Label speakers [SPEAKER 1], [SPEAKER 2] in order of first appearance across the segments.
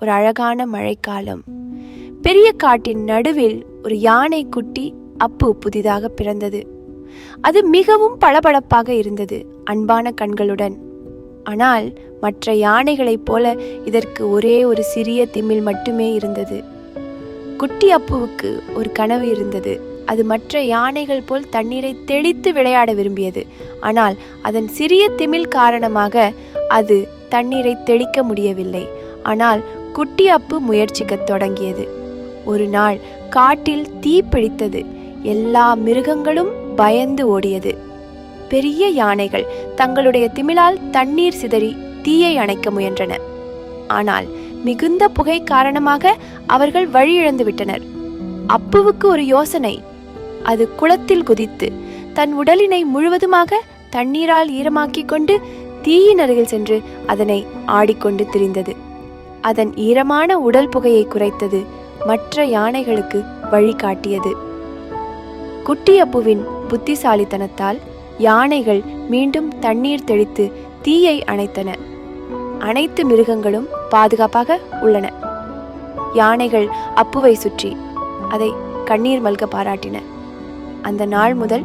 [SPEAKER 1] ஒரு அழகான மழைக்காலம். பெரிய காட்டின் நடுவில் ஒரு யானை குட்டி அப்பு புதிதாக பிறந்தது. அது மிகவும் பளபளப்பாக இருந்தது, அன்பான கண்களுடன். ஆனால் மற்ற யானைகளைப் போல இதற்கு ஒரே ஒரு சிறிய திமில் மட்டுமே இருந்தது. குட்டி அப்புவுக்கு ஒரு கனவு இருந்தது. அது மற்ற யானைகள் போல் தண்ணீரை தெளித்து விளையாட விரும்பியது. ஆனால் அதன் சிறிய திமில் காரணமாக அது தண்ணீரை தெளிக்க முடியவில்லை. ஆனால் குட்டி அப்பு முயற்சிக்கத் தொடங்கியது. ஒரு நாள் காட்டில் தீ பிடித்தது. எல்லா மிருகங்களும் பயந்து ஓடியது. பெரிய யானைகள் தங்களுடைய திமிலால் தண்ணீர் சிதறி தீயை அணைக்க முயன்றன. ஆனால் மிகுந்த புகை காரணமாக அவர்கள் வழியிழந்து விட்டனர். அப்புவுக்கு ஒரு யோசனை. அது குளத்தில் குதித்து தன் உடலினை முழுவதுமாக தண்ணீரால் ஈரமாக்கி கொண்டு தீயின் அருகில் சென்று அதனை ஆடிக்கொண்டு திரிந்தது. அதன் ஈரமான உடல் புகையை குறைத்தது. மற்ற யானைகளுக்கு வழிகாட்டியது. குட்டி அப்புவின் புத்திசாலித்தனத்தால் யானைகள் மீண்டும் தண்ணீர் தெளித்து தீயை அணைத்தன. அனைத்து மிருகங்களும் பாதுகாப்பாக உள்ளன. யானைகள் அப்புவை சுற்றி அதை கண்ணீர் மல்க பாராட்டின. அந்த நாள் முதல்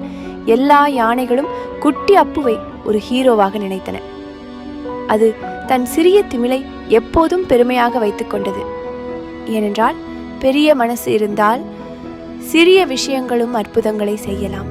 [SPEAKER 1] எல்லா யானைகளும் குட்டி அப்புவை ஒரு ஹீரோவாக நினைத்தன. அது தன் சிறிய திமிலை எப்போதும் பெருமையாக வைத்துக் கொண்டது. ஏனென்றால் பெரிய மனசு இருந்தால் சிறிய விஷயங்களும் அற்புதங்களை செய்யலாம்.